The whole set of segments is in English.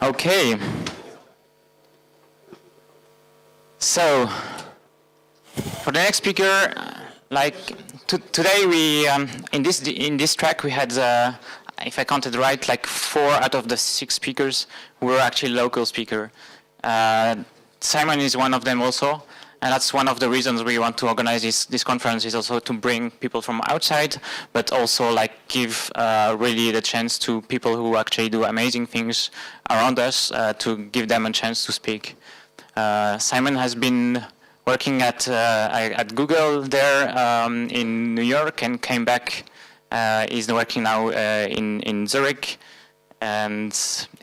Okay. So, for the next speaker, today we in this track we had, if I counted right, like 4 out of the 6 speakers were actually local speaker. Simon is one of them also, and that's one of the reasons we want to organize this conference, is also to bring people from outside, but also like give really the chance to people who actually do amazing things around us, to give them a chance to speak. Simon has been working at Google there in New York and came back. He's working now in Zurich, and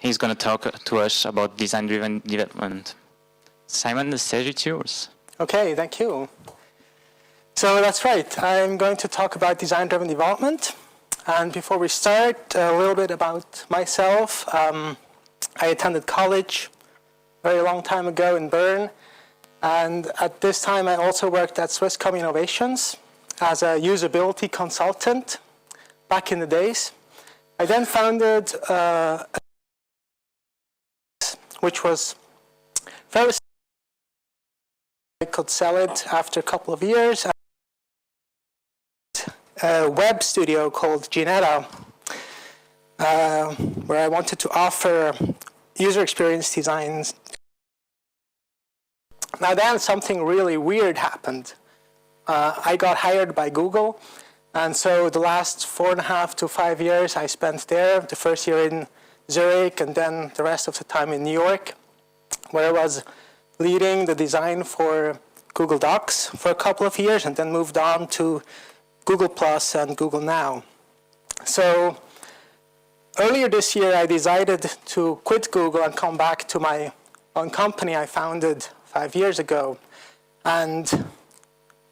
he's going to talk to us about design-driven development. Simon, the stage is yours. Okay, thank you. So that's right. I'm going to talk about design-driven development. And before we start, a little bit about myself. I attended college a very long time ago in Bern. And at this time, I also worked at Swisscom Innovations as a usability consultant back in the days. I then founded which was very. I could sell it after a couple of years. A web studio called Ginetta, where I wanted to offer user experience designs. Now then something really weird happened. I got hired by Google, and so the last 4.5 to 5 years I spent there, the first year in Zurich and then the rest of the time in New York, where I was leading the design for Google Docs for a couple of years, and then moved on to Google Plus and Google Now. So earlier this year, I decided to quit Google and come back to my own company I founded 5 years ago. And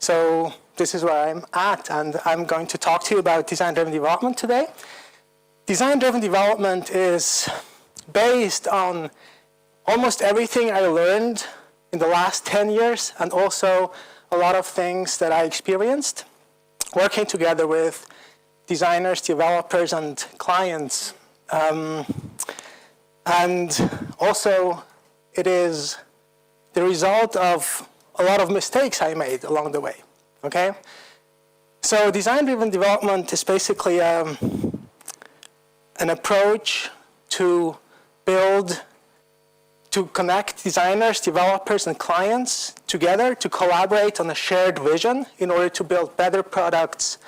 so this is where I'm at, and I'm going to talk to you about design-driven development today. Design-driven development is based on almost everything I learned in the last 10 years, and also a lot of things that I experienced working together with designers, developers, and clients. And also, it is the result of a lot of mistakes I made along the way, okay? So design-driven development is basically an approach to connect designers, developers, and clients together to collaborate on a shared vision in order to build better products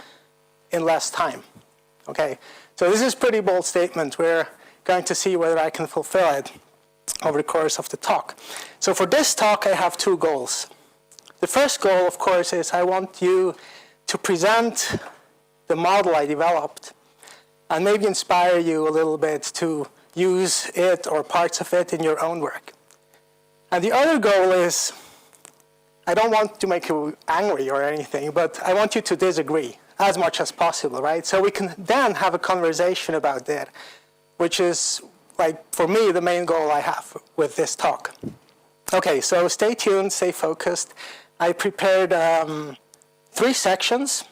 in less time. Okay, so this is a pretty bold statement. We're going to see whether I can fulfill it over the course of the talk. So for this talk, I have 2 goals. The first goal, of course, is I want you to present the model I developed and maybe inspire you a little bit to use it or parts of it in your own work. And the other goal is, I don't want to make you angry or anything, but I want you to disagree as much as possible, right? So we can then have a conversation about that, which is, like, for me, the main goal I have with this talk. Okay, so stay tuned, stay focused. I prepared 3 sections.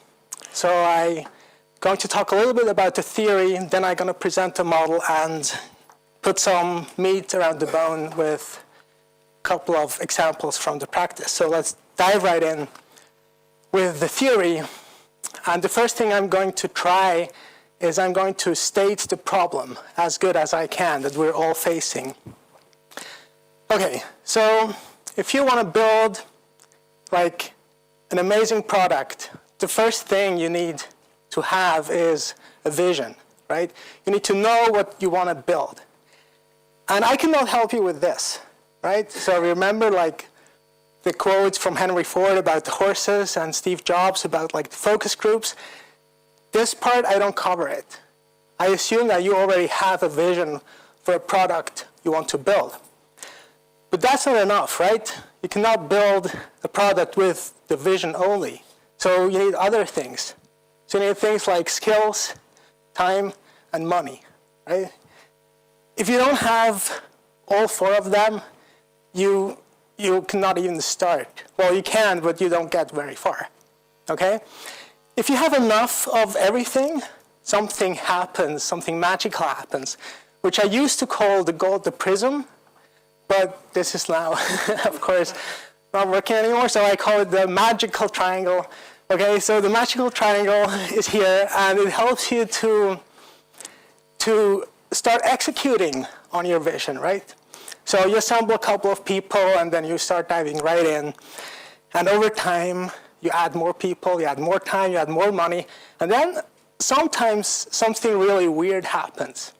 So I'm going to talk a little bit about the theory, then I'm going to present the model and put some meat around the bone with a couple of examples from the practice. So let's dive right in with the theory. And the first thing I'm going to try is I'm going to state the problem as good as I can that we're all facing. Okay, so if you want to build like an amazing product, the first thing you need to have is a vision, right? You need to know what you want to build. And I cannot help you with this, right? So remember like the quotes from Henry Ford about the horses and Steve Jobs about like the focus groups. This part, I don't cover it. I assume that you already have a vision for a product you want to build. But that's not enough, right? You cannot build a product with the vision only. So you need other things. So you need things like skills, time, and money, right? If you don't have all 4 of them, you cannot even start. Well, you can, but you don't get very far, okay? If you have enough of everything, something happens, something magical happens, which I used to call the prism, but this is now, of course, not working anymore, so I call it the magical triangle. Okay, so the magical triangle is here, and it helps you to start executing on your vision, right? So you assemble a couple of people, and then you start diving right in. And over time, you add more people, you add more time, you add more money, and then sometimes something really weird happens.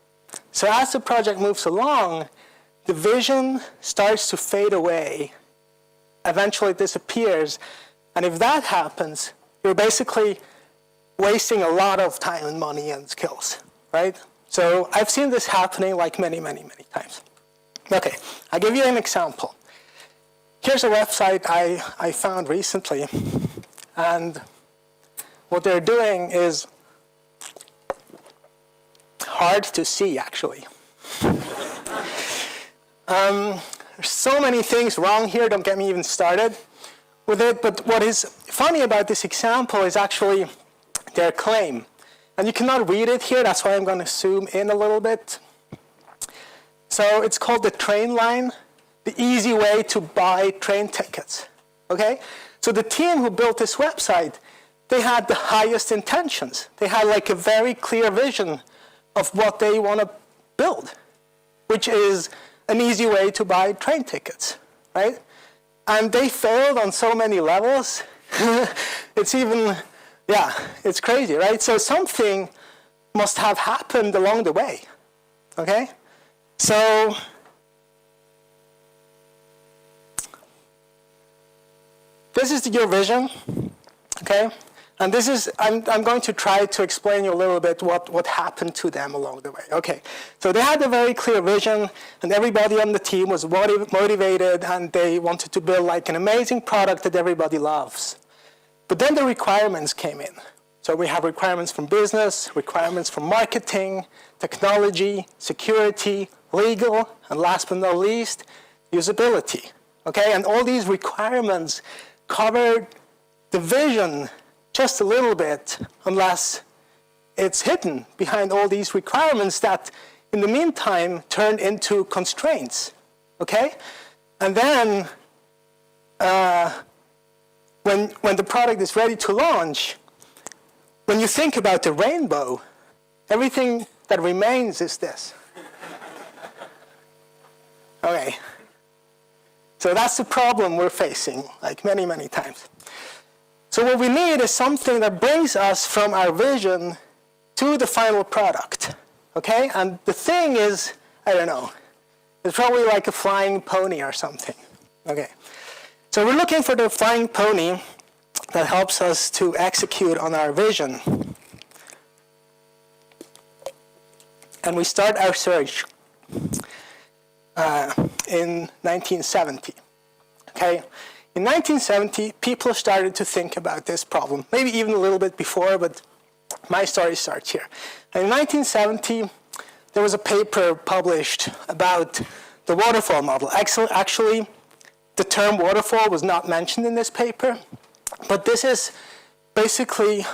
So as the project moves along, the vision starts to fade away. Eventually it disappears. And if that happens, you're basically wasting a lot of time and money and skills, right? So I've seen this happening like many, many, many times. Okay, I'll give you an example. Here's a website I found recently. And what they're doing is hard to see, actually. There's so many things wrong here, don't get me even started with it, but what is funny about this example is actually their claim. And you cannot read it here, that's why I'm going to zoom in a little bit. So it's called the train line, the easy way to buy train tickets, okay? So the team who built this website, they had the highest intentions. They had like a very clear vision of what they want to build, which is an easy way to buy train tickets, right? And they failed on so many levels. It's even, yeah, it's crazy, right? So something must have happened along the way, okay? So this is your vision, okay? And this is, I'm going to try to explain you a little bit what happened to them along the way. Okay, so they had a very clear vision, and everybody on the team was motivated, and they wanted to build like an amazing product that everybody loves. But then the requirements came in. So we have requirements from business, requirements from marketing, technology, security, legal, and last but not least, usability. Okay, and all these requirements covered the vision just a little bit, unless it's hidden behind all these requirements that, in the meantime, turned into constraints, okay? And then, when the product is ready to launch, when you think about the rainbow, everything that remains is this. Okay. So that's the problem we're facing, like many, many times. So what we need is something that brings us from our vision to the final product, okay? And the thing is, I don't know, it's probably like a flying pony or something, okay? So we're looking for the flying pony that helps us to execute on our vision. And we start our search in 1970, okay? In 1970, people started to think about this problem, maybe even a little bit before, but my story starts here. And in 1970, there was a paper published about the Waterfall Model. Actually, the term waterfall was not mentioned in this paper, but this is basically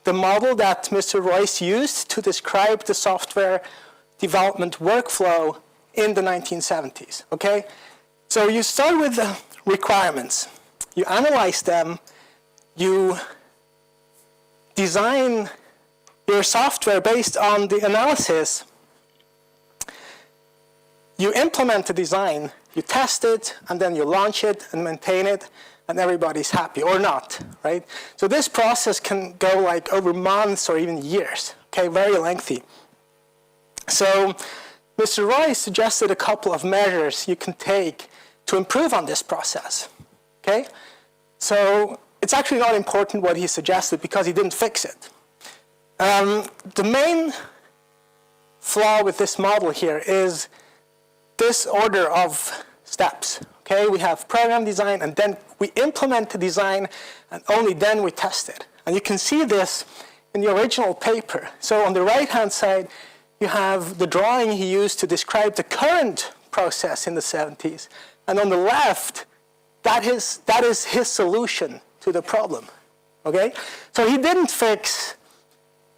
the model that Mr. Royce used to describe the software development workflow in the 1970s, okay? So you start with the requirements. You analyze them, you design your software based on the analysis, you implement the design, you test it, and then you launch it and maintain it, and everybody's happy, or not, right? So this process can go like over months or even years, okay, very lengthy. So Mr. Royce suggested a couple of measures you can take to improve on this process, okay? So it's actually not important what he suggested because he didn't fix it. The main flaw with this model here is this order of steps, okay? We have program design, and then we implement the design, and only then we test it. And you can see this in the original paper. So on the right-hand side, you have the drawing he used to describe the current process in the 70s. And on the left, that is his solution to the problem, okay? So he didn't fix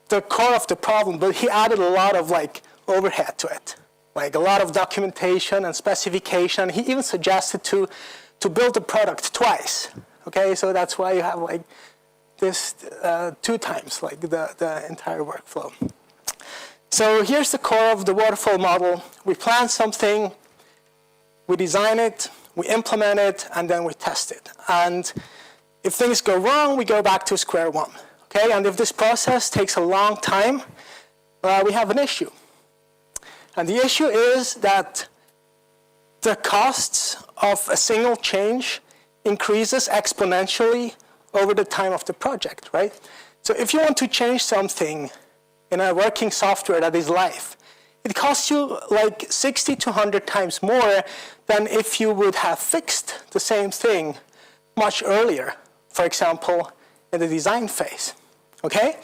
the core of the problem, but he added a lot of like overhead to it, like a lot of documentation and specification. He even suggested to build the product twice. Okay, so that's why you have like this 2 times, like the entire workflow. So here's the core of the waterfall model. We plan something, we design it, we implement it, and then we test it. And if things go wrong, we go back to square one. Okay, and if this process takes a long time, we have an issue. And the issue is that the costs of a single change increases exponentially over the time of the project, right? So if you want to change something in a working software that is live, it costs you like 60 to 100 times more than if you would have fixed the same thing much earlier, for example, in the design phase, okay?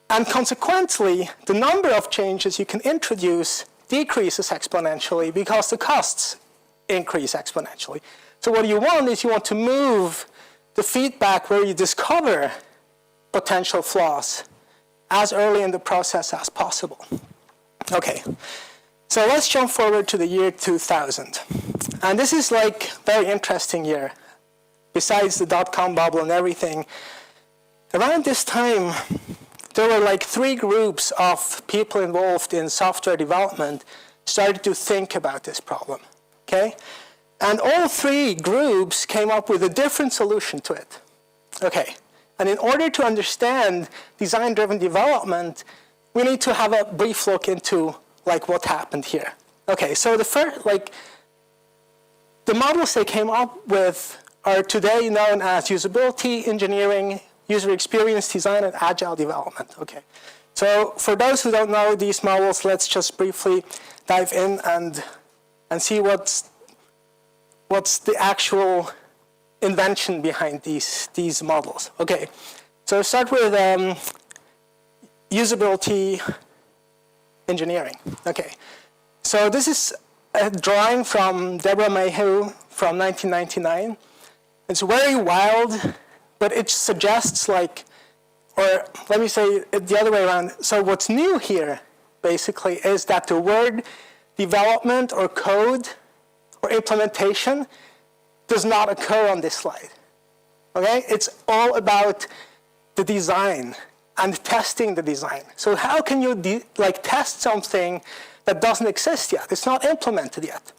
And consequently, the number of changes you can introduce decreases exponentially because the costs increase exponentially. So what you want is you want to move the feedback where you discover potential flaws as early in the process as possible. Okay, so let's jump forward to the year 2000. And this is like a very interesting year. Besides the dot-com bubble and everything, around this time, there were like 3 groups of people involved in software development started to think about this problem, okay? And all 3 groups came up with a different solution to it, okay? And in order to understand design-driven development, we need to have a brief look into like what happened here. Okay, so the first, like, the models they came up with are today known as usability engineering, user experience design, and agile development. Okay, so for those who don't know these models, let's just briefly dive in and see what's the actual invention behind these models. Okay, so start with usability engineering. Okay, so this is a drawing from Deborah Mayhew from 1999. It's very wild, but it suggests like, or let me say it the other way around. So what's new here, basically, is that the word development or code or implementation does not occur on this slide. Okay, it's all about the design and testing the design. So how can you test something that doesn't exist yet? It's not implemented yet.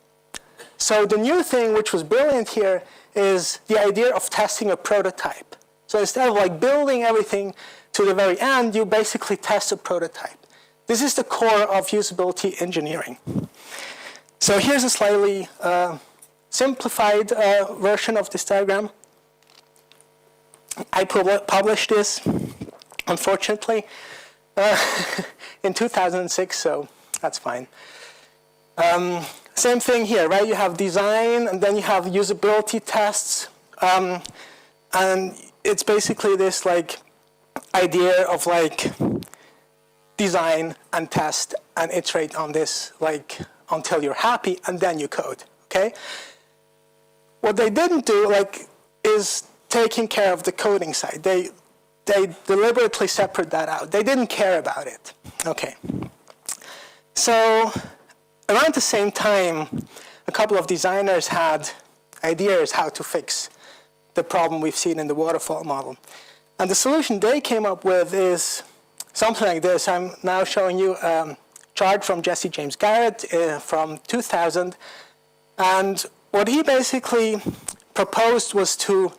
So the new thing, which was brilliant here, is the idea of testing a prototype. So instead of like building everything to the very end, you basically test a prototype. This is the core of usability engineering. So here's a slightly simplified version of this diagram. I published this, unfortunately, in 2006, so that's fine. Same thing here, right? You have design, and then you have usability tests. And it's basically this like idea of like design and test and iterate on this like until you're happy, and then you code, okay? What they didn't do like is taking care of the coding side. They deliberately separate that out. They didn't care about it, okay? So around the same time, a couple of designers had ideas how to fix the problem we've seen in the waterfall model. And the solution they came up with is something like this. I'm now showing you a chart from Jesse James Garrett from 2000. And what he basically proposed was to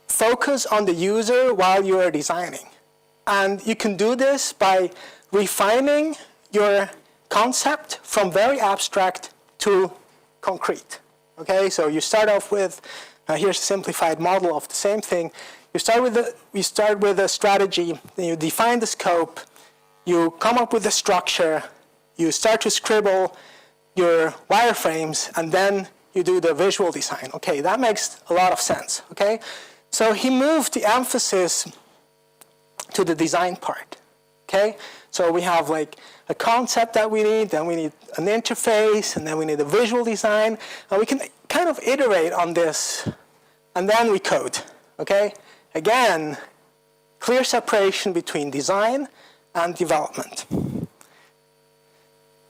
focus on the user while you are designing. And you can do this by refining your concept from very abstract to concrete. Okay, so you start off with, here's a simplified model of the same thing. You start with a strategy, then you define the scope, you come up with a structure, you start to scribble your wireframes, and then you do the visual design. Okay, that makes a lot of sense, okay? So he moved the emphasis to the design part, okay? So we have like a concept that we need, then we need an interface, and then we need a visual design, and we can kind of iterate on this, and then we code, okay? Again, clear separation between design and development.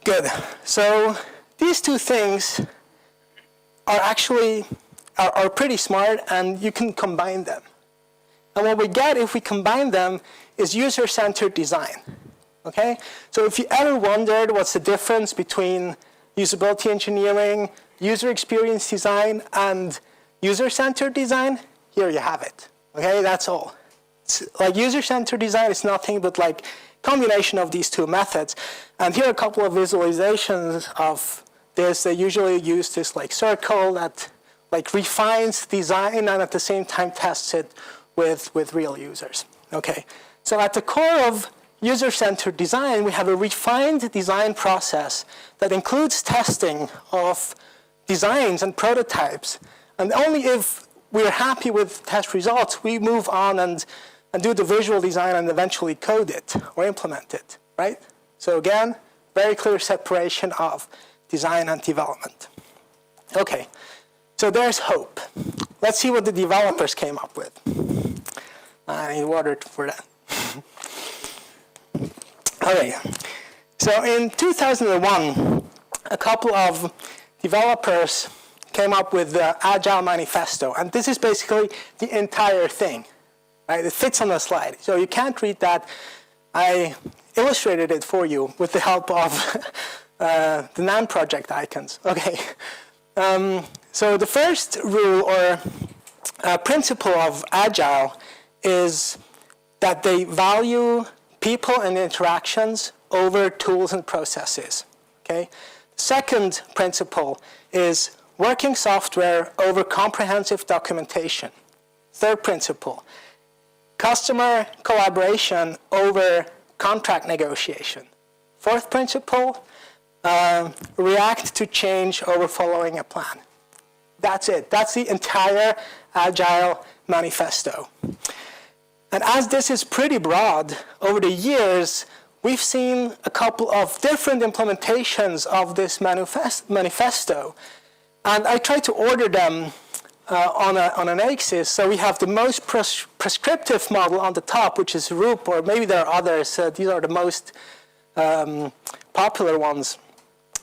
Good. So these two things are actually are pretty smart, and you can combine them. And what we get if we combine them is user-centered design. Okay? So if you ever wondered what's the difference between usability engineering, user experience design, and user-centered design, here you have it. Okay? That's all. It's like user-centered design is nothing but like combination of these two methods. And here are a couple of visualizations of this. They usually use this like circle that like refines design and at the same time tests it with real users. Okay, so at the core of user-centered design, we have a refined design process that includes testing of designs and prototypes. And only if we're happy with test results, we move on and do the visual design and eventually code it or implement it, right? So again, very clear separation of design and development. Okay, so there's hope. Let's see what the developers came up with. I need water for that. Okay, so in 2001, a couple of developers came up with the Agile Manifesto, and this is basically the entire thing, right? It fits on the slide, so you can't read that. I illustrated it for you with the help of the NaN project icons. Okay, so the first rule or principle of Agile is that they value people and interactions over tools and processes. Okay? Second principle is working software over comprehensive documentation. Third principle, customer collaboration over contract negotiation. Fourth principle, react to change over following a plan. That's it. That's the entire Agile Manifesto. And as this is pretty broad, over the years, we've seen a couple of different implementations of this manifesto. And I try to order them on an axis. So we have the most prescriptive model on the top, which is RUP, or maybe there are others. These are the most popular ones.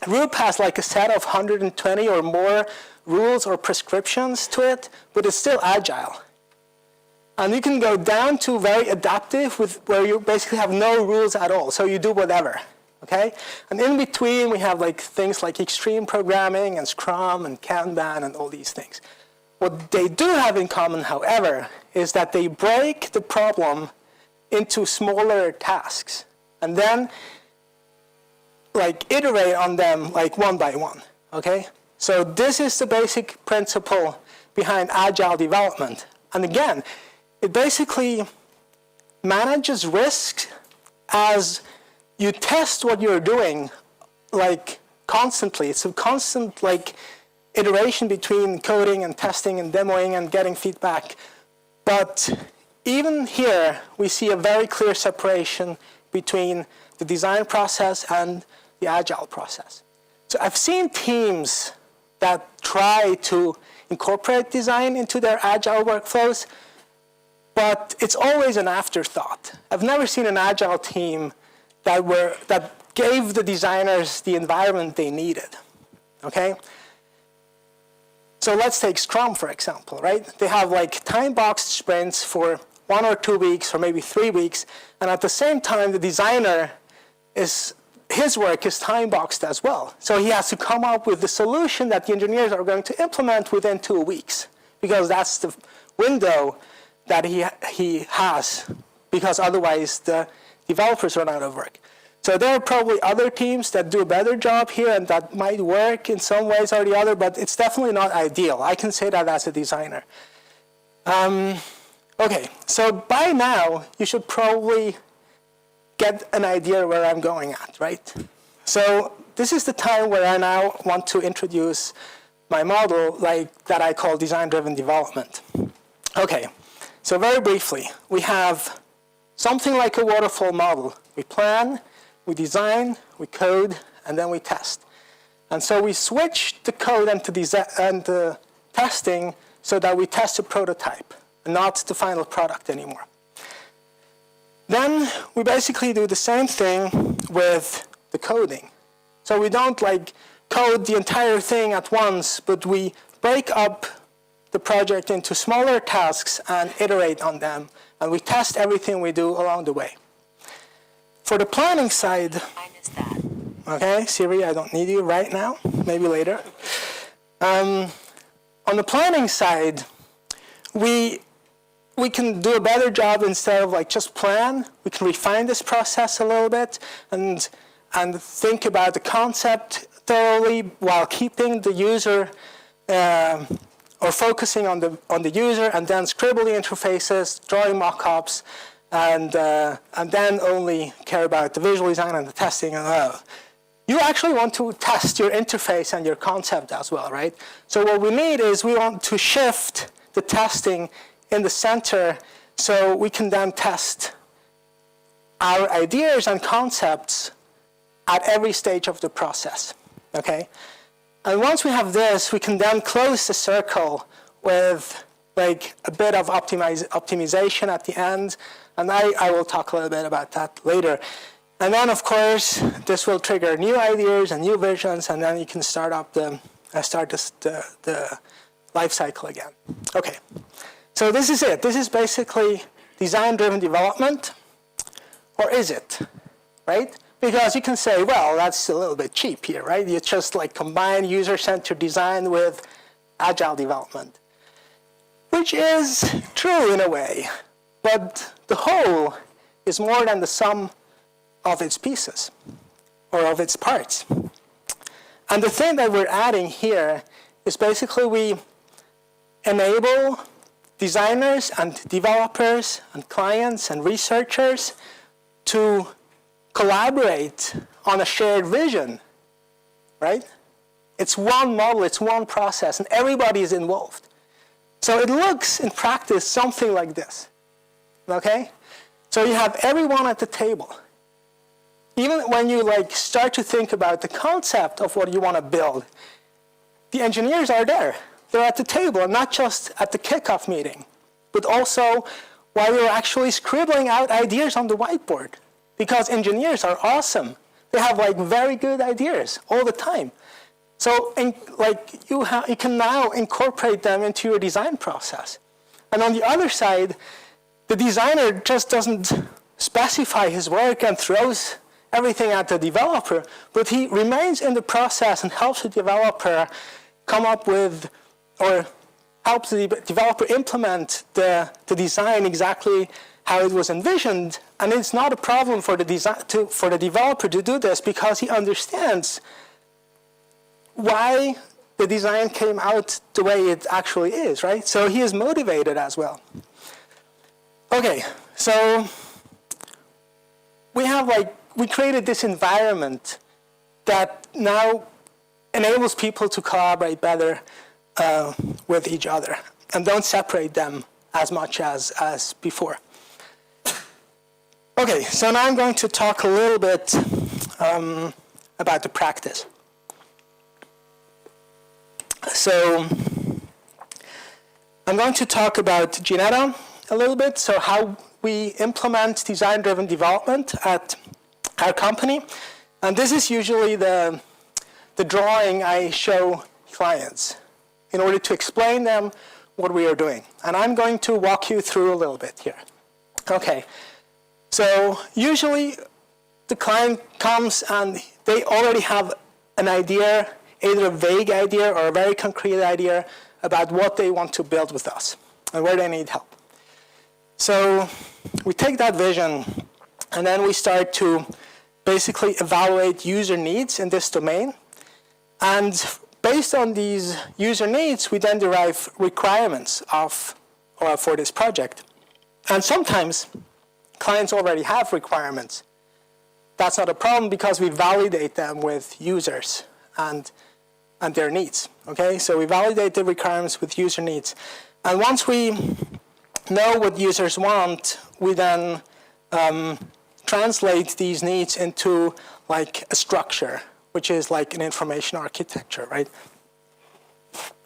RUP has like a set of 120 or more rules or prescriptions to it, but it's still agile. And you can go down to very adaptive, where you basically have no rules at all, so you do whatever, okay? And in between, we have like things like extreme programming and Scrum and Kanban and all these things. What they do have in common, however, is that they break the problem into smaller tasks and then like iterate on them like one by one, okay? So this is the basic principle behind Agile development. And again, it basically manages risks as you test what you're doing like constantly. It's a constant like iteration between coding and testing and demoing and getting feedback. But even here, we see a very clear separation between the design process and the agile process. So I've seen teams that try to incorporate design into their agile workflows, but it's always an afterthought. I've never seen an agile team that gave the designers the environment they needed, okay? So let's take Scrum, for example, right? They have like time-boxed sprints for 1 or 2 weeks or maybe 3 weeks, and at the same time, the designer his work is time-boxed as well. So he has to come up with the solution that the engineers are going to implement within 2 weeks, because that's the window that he has, because otherwise the developers run out of work. So there are probably other teams that do a better job here and that might work in some ways or the other, but it's definitely not ideal. I can say that as a designer. Okay, so by now you should probably get an idea where I'm going at, right? So this is the time where I now want to introduce my model that I call DesignDriven Development. Okay. So very briefly, we have something like a waterfall model. We plan, we design, we code, and then we test. And so we switch the code and the testing so that we test a prototype and not the final product anymore. Then we basically do the same thing with the coding. So we don't like code the entire thing at once, but we break up the project into smaller tasks and iterate on them. And we test everything we do along the way. For the planning side, okay, Siri, I don't need you right now, maybe later. On the planning side, we can do a better job instead of like just plan. We can refine this process a little bit and think about the concept thoroughly while keeping the user or focusing on the user, and then scribble the interfaces, drawing mock-ups, and then only care about the visual design and the testing. You actually want to test your interface and your concept as well, right? So what we need is we want to shift the testing in the center so we can then test our ideas and concepts at every stage of the process, okay? And once we have this, we can then close the circle with like a bit of optimization at the end, and I will talk a little bit about that later. And then, of course, this will trigger new ideas and new visions, and then you can start up the life cycle again. Okay, so this is it. This is basically design-driven development, or is it, right? Because you can say, well, that's a little bit cheap here, right? You just like combine user-centered design with agile development, which is true in a way, but the whole is more than the sum of its pieces or of its parts. And the thing that we're adding here is basically we enable designers and developers and clients and researchers to collaborate on a shared vision, right? It's one model, it's one process, and everybody is involved. So it looks in practice something like this, okay? So you have everyone at the table. Even when you like start to think about the concept of what you want to build, the engineers are there. They're at the table, and not just at the kickoff meeting, but also while you're actually scribbling out ideas on the whiteboard. Because engineers are awesome. They have like very good ideas all the time. So you can now incorporate them into your design process. And on the other side, the designer just doesn't specify his work and throws everything at the developer, but he remains in the process and helps the developer come up with, or helps the developer implement the design exactly how it was envisioned. And it's not a problem for the developer to do this because he understands why the design came out the way it actually is, right? So he is motivated as well. Okay, so we created this environment that now enables people to collaborate better with each other and don't separate them as much as before. Okay, so now I'm going to talk a little bit about the practice. So I'm going to talk about Ginetta a little bit, so how we implement design-driven development at our company. And this is usually the drawing I show clients in order to explain them what we are doing. And I'm going to walk you through a little bit here. Okay. So usually the client comes and they already have an idea, either a vague idea or a very concrete idea about what they want to build with us and where they need help. So we take that vision and then we start to basically evaluate user needs in this domain. And based on these user needs, we then derive requirements for this project. And sometimes clients already have requirements. That's not a problem because we validate them with users and their needs. Okay, so we validate the requirements with user needs. And once we know what users want, we then translate these needs into like a structure, which is like an information architecture, right?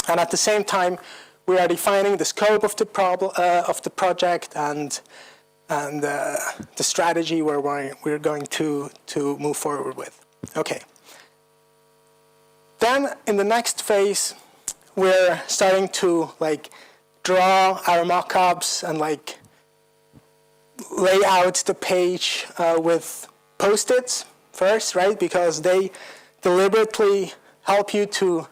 And at the same time, we are defining the scope of the project and the strategy we're going to move forward with. Okay, Then in the next phase, we're starting to like draw our mock-ups and like lay out the page with post-its first, right? Because they deliberately help you to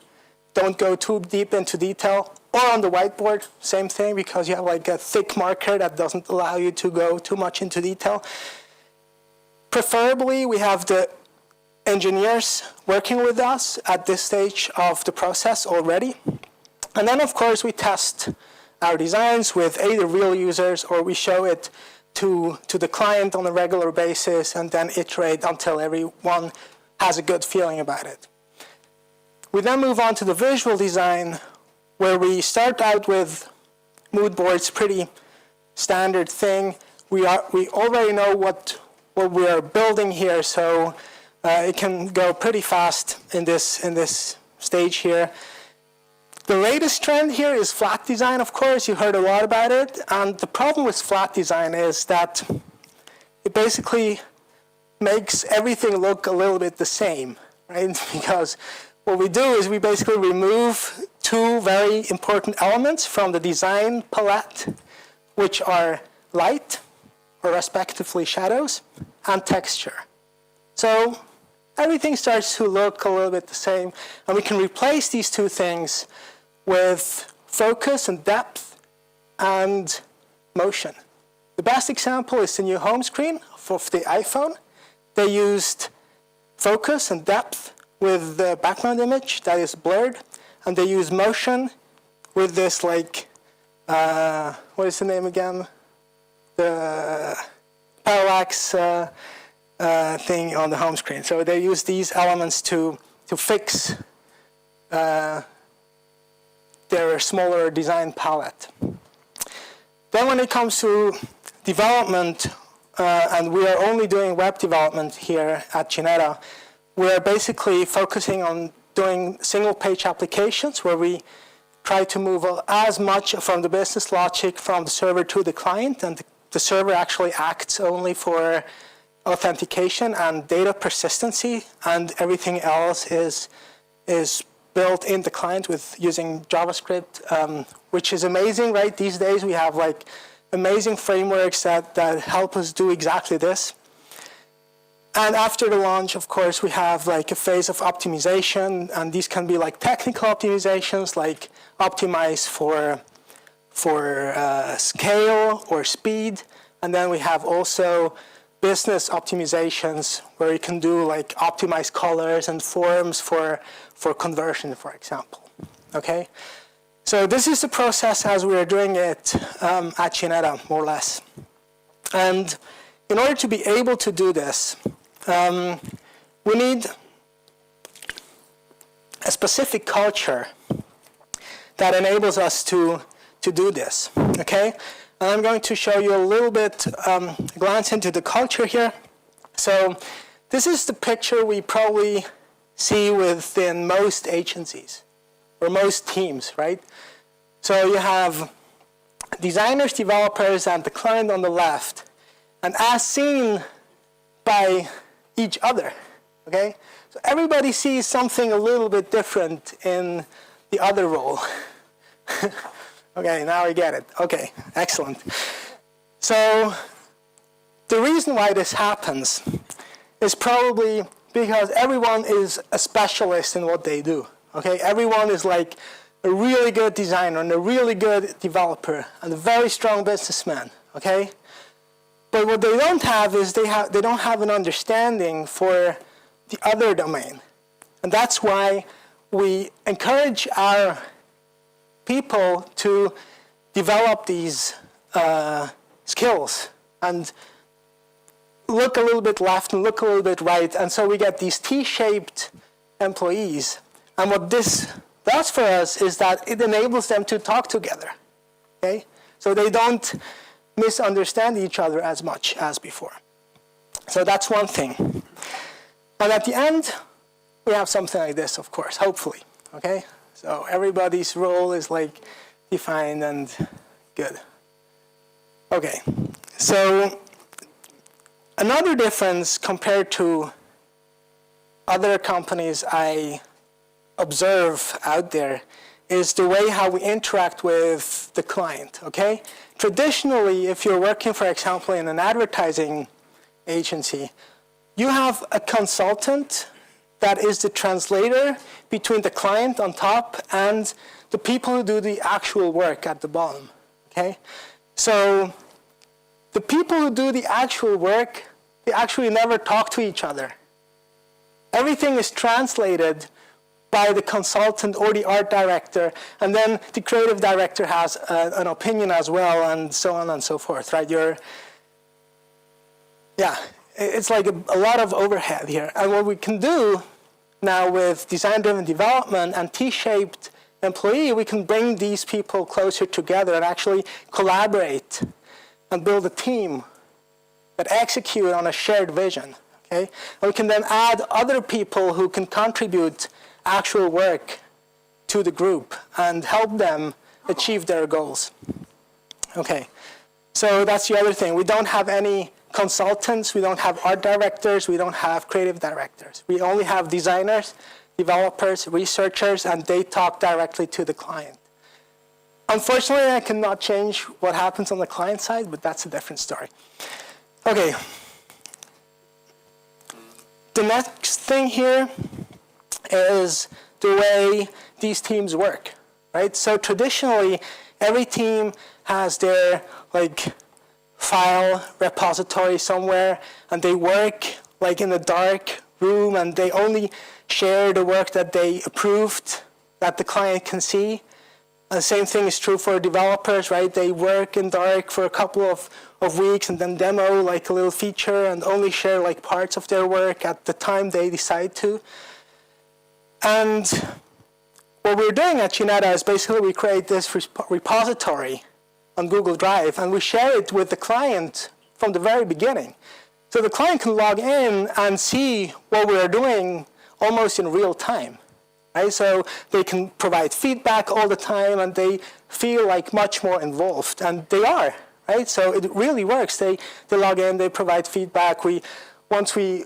don't go too deep into detail. Or on the whiteboard, same thing, because you have like a thick marker that doesn't allow you to go too much into detail. Preferably, we have the engineers working with us at this stage of the process already. And then, of course, we test our designs with either real users or we show it to the client on a regular basis and then iterate until everyone has a good feeling about it. We then move on to the visual design, where we start out with mood boards, pretty standard thing. We already know what we are building here, so it can go pretty fast in this stage here. The latest trend here is flat design, of course. You heard a lot about it. And the problem with flat design is that it basically makes everything look a little bit the same, right? Because what we do is we basically remove two very important elements from the design palette, which are light, or respectively shadows, and texture. So everything starts to look a little bit the same, and we can replace these two things with focus and depth and motion. The best example is the new home screen of the iPhone. They used focus and depth with the background image that is blurred, and they use motion with this like, what is the name again? The parallax thing on the home screen. So they use these elements to fix their smaller design palette. Then when it comes to development, and we are only doing web development here at Geneta, we are basically focusing on doing single-page applications where we try to move as much from the business logic from the server to the client, and the server actually acts only for authentication and data persistency, and everything else is built in the client with using JavaScript, which is amazing, right? These days we have like amazing frameworks that help us do exactly this. And after the launch, of course, we have like a phase of optimization, and these can be like technical optimizations, like optimize for scale or speed. And then we have also business optimizations where you can do like optimize colors and forms for conversion, for example. Okay? So this is the process as we are doing it at Geneta, more or less. And in order to be able to do this, we need a specific culture that enables us to do this, okay? And I'm going to show you a little bit, glance into the culture here. So this is the picture we probably see within most agencies or most teams, right? So you have designers, developers, and the client on the left, and as seen by each other, okay? So everybody sees something a little bit different in the other role. Okay, now I get it. Okay, excellent. So the reason why this happens is probably because everyone is a specialist in what they do, okay? Everyone is like a really good designer and a really good developer and a very strong businessman, okay? But what they don't have is they don't have an understanding for the other domain. And that's why we encourage our people to develop these skills and look a little bit left and look a little bit right. And so we get these T-shaped employees. And what this does for us is that it enables them to talk together, okay? So they don't misunderstand each other as much as before. So that's one thing. And at the end, we have something like this, of course, hopefully, okay? So everybody's role is like defined and good. Okay, so another difference compared to other companies I observe out there is the way how we interact with the client, okay? Traditionally, if you're working, for example, in an advertising agency, you have a consultant that is the translator between the client on top and the people who do the actual work at the bottom, okay? So the people who do the actual work, they actually never talk to each other. Everything is translated by the consultant or the art director, and then the creative director has an opinion as well, and so on and so forth, right? It's like a lot of overhead here. And what we can do now with design-driven development and T-shaped employee, we can bring these people closer together and actually collaborate and build a team that execute on a shared vision, okay? And we can then add other people who can contribute actual work to the group and help them achieve their goals. Okay, so that's the other thing. We don't have any consultants, we don't have art directors, we don't have creative directors. We only have designers, developers, researchers, and they talk directly to the client. Unfortunately, I cannot change what happens on the client side, but that's a different story. Okay. The next thing here is the way these teams work, right? So traditionally, every team has their file repository somewhere, and they work in a dark room, and they only share the work that they approved that the client can see. And the same thing is true for developers, right? They work in dark for a couple of weeks and then demo a little feature and only share parts of their work at the time they decide to. And what we're doing at Ginetta is basically we create this repository on Google Drive, and we share it with the client from the very beginning. So the client can log in and see what we are doing almost in real time, right? So they can provide feedback all the time, and they feel much more involved, and they are, right? So it really works. They log in, they provide feedback. Once we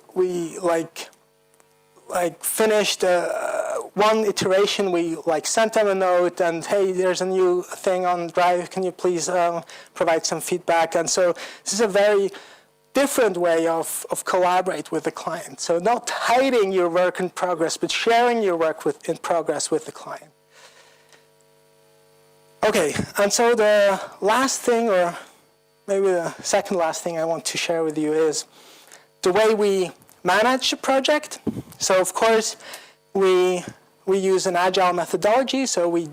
finished one iteration, we sent them a note and, hey, there's a new thing on Drive, can you please provide some feedback? And so this is a very different way of collaborate with the client. So not hiding your work in progress, but sharing your work in progress with the client. Okay, and so the last thing, or maybe the second last thing I want to share with you is the way we manage a project. So of course, we use an agile methodology. So we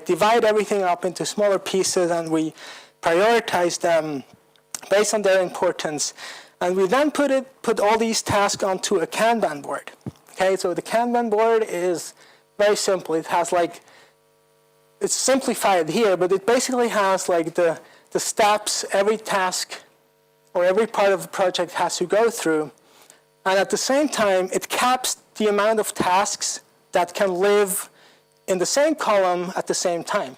divide everything up into smaller pieces, and we prioritize them based on their importance. And we then put all these tasks onto a Kanban board. Okay, so the Kanban board is very simple. It has it's simplified here, but it basically has the steps every task or every part of the project has to go through. And at the same time, it caps the amount of tasks that can live in the same column at the same time.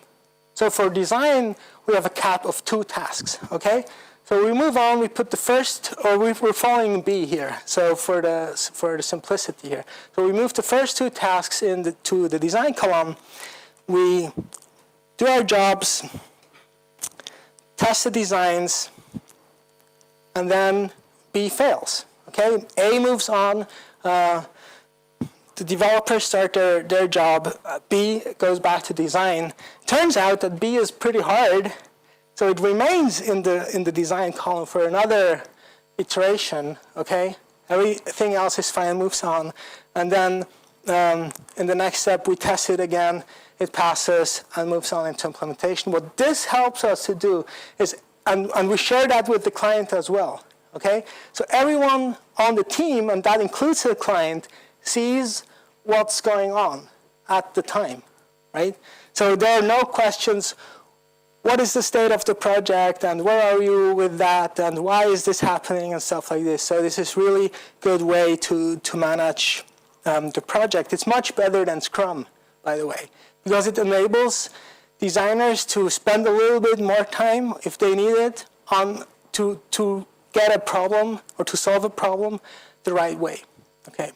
So for design, we have a cap of 2 tasks, okay? So we move on, we put the first, or we're following B here, so for the simplicity here. So we move the first 2 tasks to the design column. We do our jobs, test the designs, and then B fails. Okay, A moves on, the developers start their job, B goes back to design. Turns out that B is pretty hard, so it remains in the design column for another iteration, okay? Everything else is fine, moves on. And then in the next step, we test it again, it passes and moves on into implementation. What this helps us to do is, and we share that with the client as well. Okay, so everyone on the team, and that includes the client, sees what's going on at the time, right? So there are no questions, what is the state of the project, and where are you with that, and why is this happening, and stuff like this. So this is really good way to manage the project. It's much better than Scrum, by the way, because it enables designers to spend a little bit more time, if they need it, on to get a problem or to solve a problem the right way. Okay.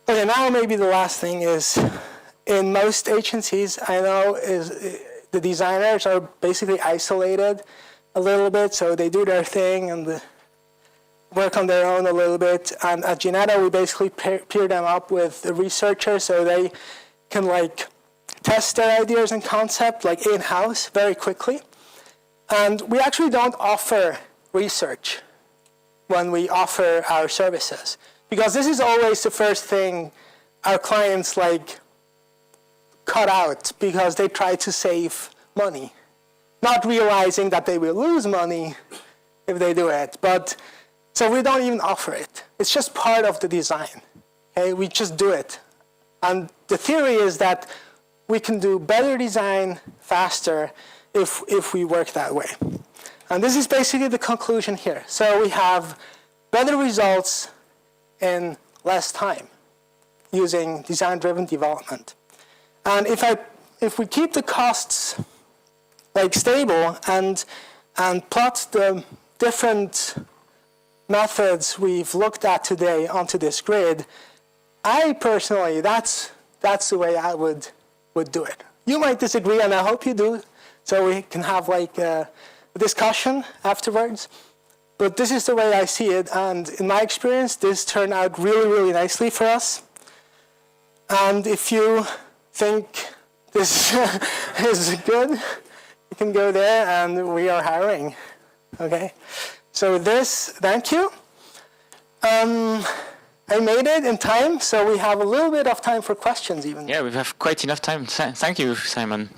Okay, now maybe the last thing is, in most agencies, I know the designers are basically isolated a little bit, so they do their thing and work on their own a little bit. And at Ginetta, we basically pair them up with the researchers so they can like test their ideas and concept like in-house very quickly. And we actually don't offer research when we offer our services, because this is always the first thing our clients like cut out because they try to save money, not realizing that they will lose money if they do it. But so we don't even offer it. It's just part of the design. Okay, we just do it. And the theory is that we can do better design faster if we work that way. And this is basically the conclusion here. So we have better results in less time using design-driven development. And if we keep the costs like stable and plot the different methods we've looked at today onto this grid, I personally, that's the way I would do it. You might disagree, and I hope you do, so we can have like a discussion afterwards. But this is the way I see it, and in my experience, this turned out really, really nicely for us. And if you think this is good, you can go there, and we are hiring. Okay. So with this, thank you. I made it in time, so we have a little bit of time for questions even. Yeah, we have quite enough time. Thank you, Simon.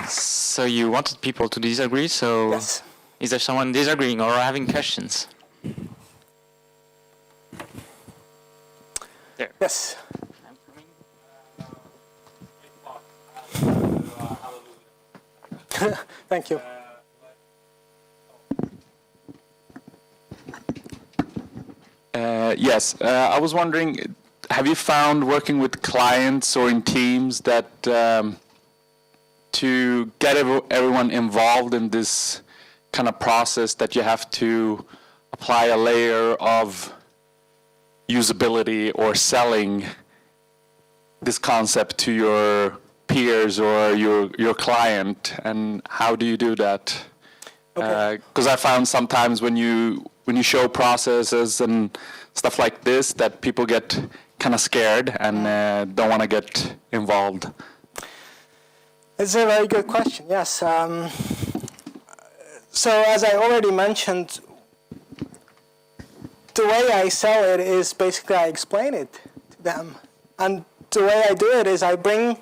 So you wanted people to disagree, so yes. Is there someone disagreeing or having questions? There. Yes. Thank you. Yes, I was wondering, have you found working with clients or in teams that to get everyone involved in this kind of process that you have to apply a layer of usability or selling this concept to your peers or your client, and how do you do that? Because I found sometimes when you show processes and stuff like this that people get kind of scared and don't want to get involved. It's a very good question, yes. So as I already mentioned, the way I sell it is basically I explain it to them. And the way I do it is I bring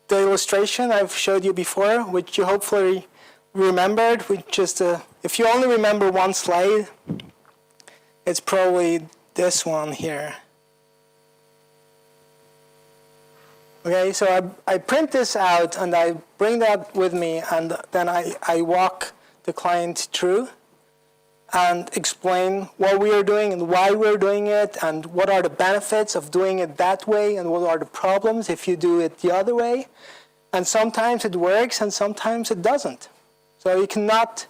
the illustration I've showed you before, which you hopefully remembered, which is if you only remember one slide, it's probably this one here. Okay, so I print this out and I bring that with me, and then I walk the client through and explain what we are doing and why we're doing it and what are the benefits of doing it that way and what are the problems if you do it the other way. And sometimes it works and sometimes it doesn't. So you cannot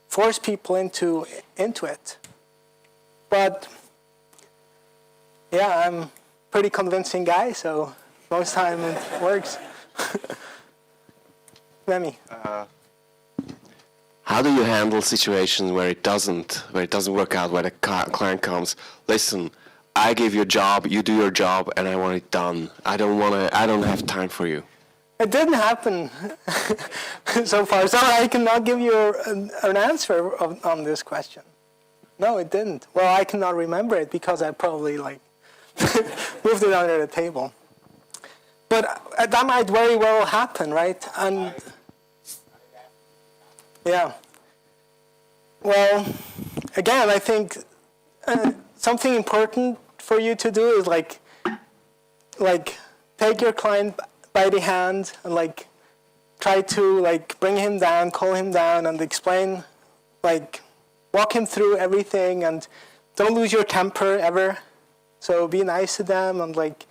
force people into it. But yeah, I'm a pretty convincing guy, so most time it works. Remy. How do you handle situations where it doesn't work out, where the client comes, listen, I gave you a job, you do your job, and I want it done. I don't have time for you. It didn't happen so far, so I cannot give you an answer on this question. No, it didn't. Well, I cannot remember it because I probably like moved it under the table. But that might very well happen, right? And yeah. Well, again, I think something important for you to do is like take your client by the hand and like try to like bring him down, call him down, and explain, like walk him through everything, and don't lose your temper ever. So be nice to them and like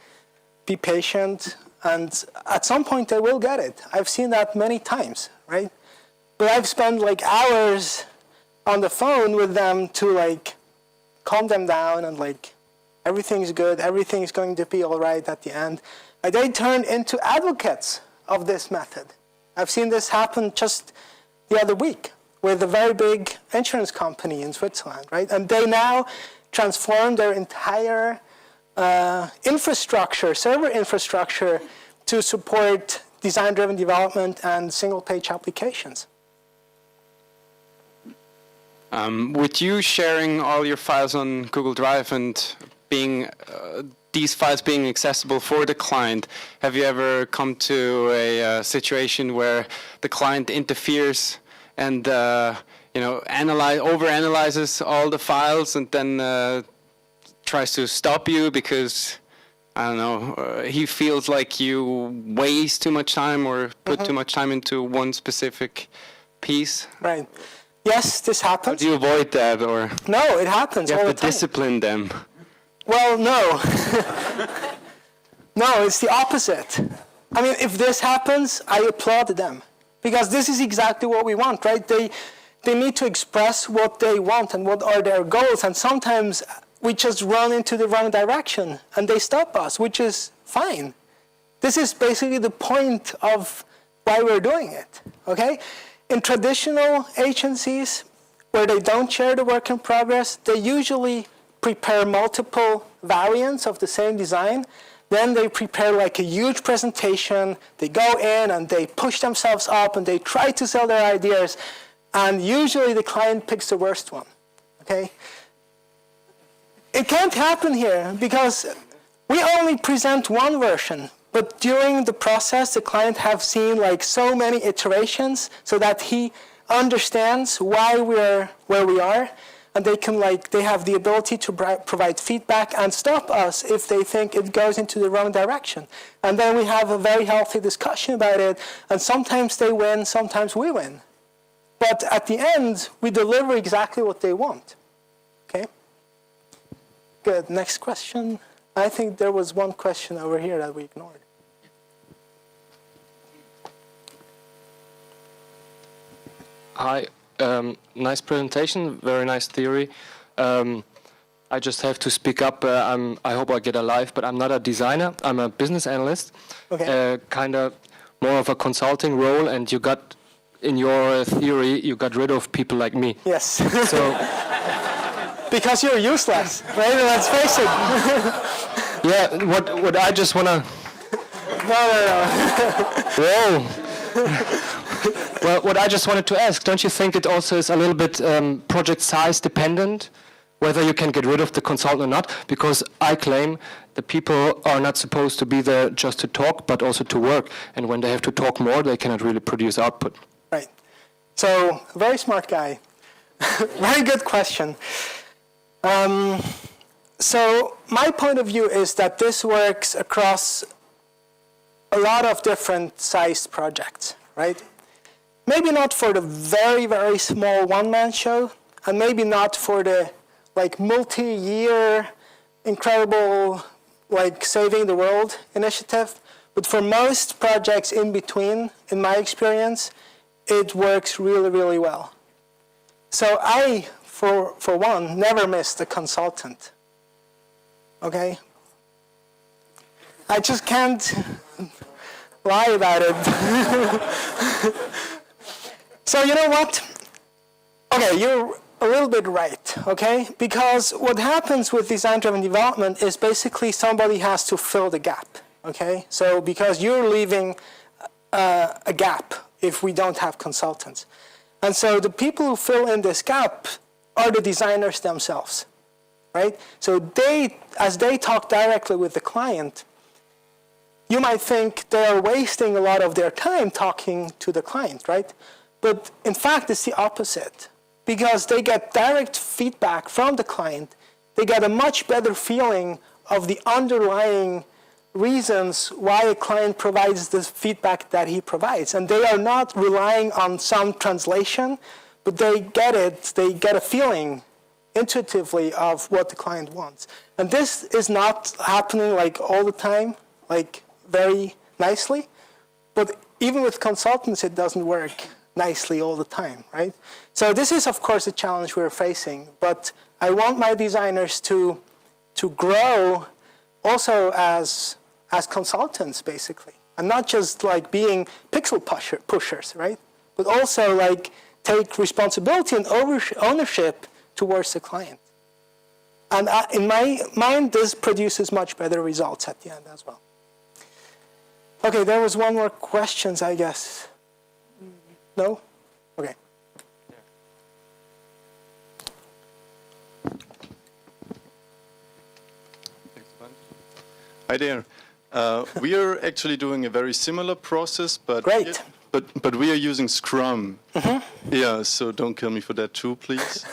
be patient, and at some point they will get it. I've seen that many times, right? but I've spent like hours on the phone with them to like calm them down and like everything's good, everything's going to be all right at the end. And they turned into advocates of this method. I've seen this happen just the other week with a very big insurance company in Switzerland, right? And they now transform their entire infrastructure, server infrastructure, to support design-driven development and single-page applications. With you sharing all your files on Google Drive and being these files being accessible for the client, have you ever come to a situation where the client interferes and overanalyzes all the files and then tries to stop you because, I don't know, he feels like you waste too much time or put too much time into one specific piece? Right. Yes, this How happens. do you avoid that, or No, it happens you all have the to time. discipline them? Well, no. No, it's the opposite. I mean, if this happens, I applaud them. Because this is exactly what we want, right? They need to express what they want and what are their goals. And sometimes we just run into the wrong direction and they stop us, which is fine. This is basically the point of why we're doing it, okay? In traditional agencies where they don't share the work in progress, they usually prepare multiple variants of the same design. Then they prepare like a huge presentation. They go in and they push themselves up and they try to sell their ideas. And usually the client picks the worst one, okay? It can't happen here because we only present one version. But during the process, the client have seen like so many iterations so that he understands why we're where we are. And they have the ability to provide feedback and stop us if they think it goes into the wrong direction. And then we have a very healthy discussion about it. And sometimes they win, sometimes we win. But at the end, we deliver exactly what they want. Okay? Good. Next question. I think there was one question over here that we ignored. Hi. Nice presentation, very nice theory. I just have to speak up. I hope I get a live, but I'm not a designer. I'm a business analyst. Okay. Kind of more of a consulting role, and you got, in your theory, you got rid of people like me. Yes. So, because you're useless, right? Let's face it. yeah, what I just want to... No. Whoa. Well, what I just wanted to ask, don't you think it also is a little bit project size dependent, whether you can get rid of the consultant or not? Because I claim the people are not supposed to be there just to talk, but also to work. And when they have to talk more, they cannot really produce output. Right. So, very smart guy. Very good question. So, my point of view is that this works across a lot of different sized projects, right? Maybe not for the very, very small one-man show, and maybe not for the like multi-year, incredible, like saving the world initiative. But for most projects in between, in my experience, it works really, really well. So I, for one, never missed a consultant. Okay? I just can't lie about it. So you know what? Okay, you're a little bit right, okay? Because what happens with design-driven development is basically somebody has to fill the gap, okay? So because you're leaving a gap if we don't have consultants. And so the people who fill in this gap are the designers themselves, right? So as they talk directly with the client, you might think they are wasting a lot of their time talking to the client, right? But in fact, it's the opposite. Because they get direct feedback from the client, they get a much better feeling of the underlying reasons why a client provides the feedback that he provides. And they are not relying on some translation, but they get it, they get a feeling intuitively of what the client wants. And this is not happening like all the time, like very nicely, but even with consultants, it doesn't work nicely all the time, right? So this is, of course, a challenge we're facing, but I want my designers to grow also as consultants, basically, and not just like being pixel pushers, right? But also like take responsibility and ownership towards the client. And in my mind, this produces much better results at the end as well. Okay, there was one more question, I guess. No? Okay. Hi there. We are actually doing a very similar process, but Great. But we are using Scrum. Yeah, so don't kill me for that too, please.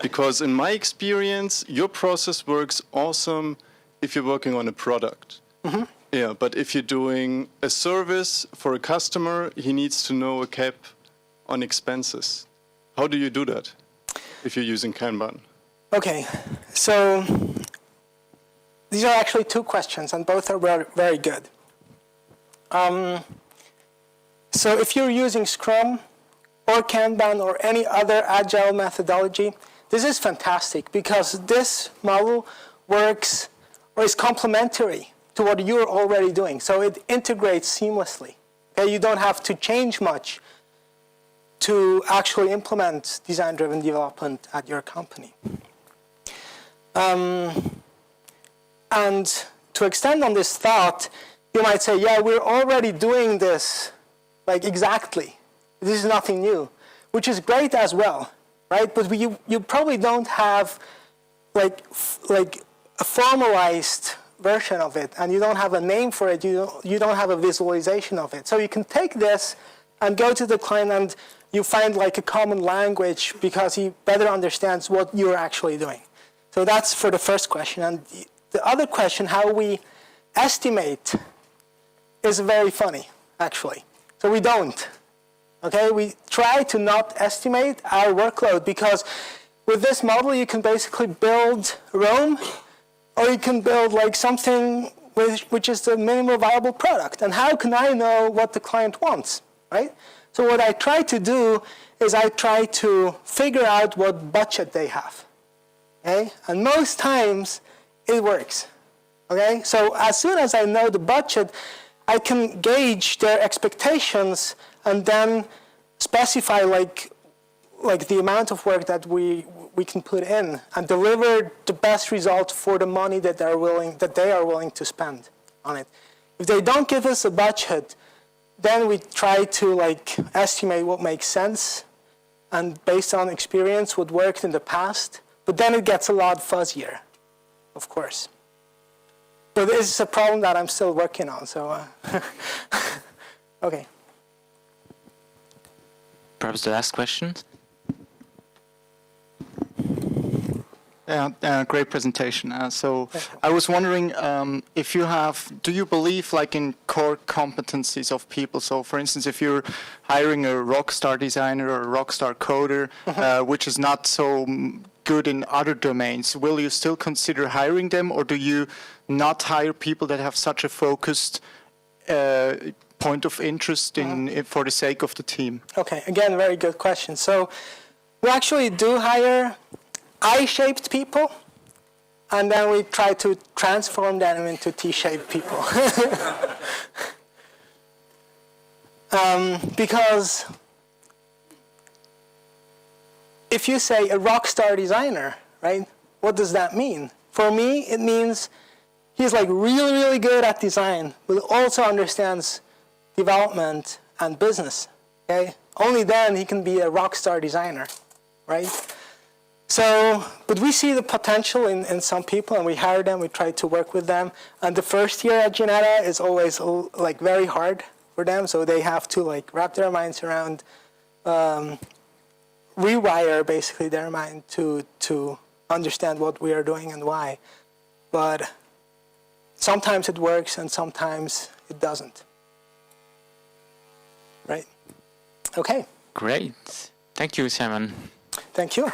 Because in my experience, your process works awesome if you're working on a product. Yeah, but if you're doing a service for a customer, he needs to know a cap on expenses. How do you do that if you're using Kanban? Okay, so these are actually two questions, and both are very, very good. So if you're using Scrum or Kanban or any other agile methodology, this is fantastic because this model works or is complementary to what you're already doing. So it integrates seamlessly. Okay? You don't have to change much to actually implement design-driven development at your company. And to extend on this thought, you might say, yeah, we're already doing this like exactly. This is nothing new, which is great as well, right? But you probably don't have like a formalized version of it, and you don't have a name for it, you don't have a visualization of it. So you can take this and go to the client and you find like a common language because he better understands what you're actually doing. So that's for the first question. And the other question, how we estimate, is very funny, actually. So we don't, okay? We try to not estimate our workload because with this model, you can basically build Rome, or you can build like something which is the minimum viable product. And how can I know what the client wants, right? So what I try to do is I try to figure out what budget they have, okay? And most times it works, okay? So as soon as I know the budget, I can gauge their expectations and then specify like the amount of work that we can put in and deliver the best result for the money that they are willing to spend on it. If they don't give us a budget, then we try to like estimate what makes sense and based on experience what worked in the past, but then it gets a lot fuzzier, of course. So this is a problem that I'm still working on, so okay. Perhaps the last question? Yeah, great presentation. So I was wondering if you do you believe like in core competencies of people? So for instance, if you're hiring a rockstar designer or a rockstar coder, which is not so good in other domains, will you still consider hiring them, or do you not hire people that have such a focused point of interest in for the sake of the team? Okay, again, very good question. So we actually do hire I-shaped people, and then we try to transform them into T-shaped people. Because if you say a rock star designer, right, what does that mean? For me, it means he's like really, really good at design, but also understands development and business, okay? Only then he can be a rock star designer, right? So, but we see the potential in some people, and we hire them, we try to work with them. And the first year at Ginetta is always like very hard for them, so they have to like wrap their minds around, rewire basically their mind to understand what we are doing and why. But sometimes it works and sometimes it doesn't. Right? Okay. Great. Thank you, Simon. Thank you.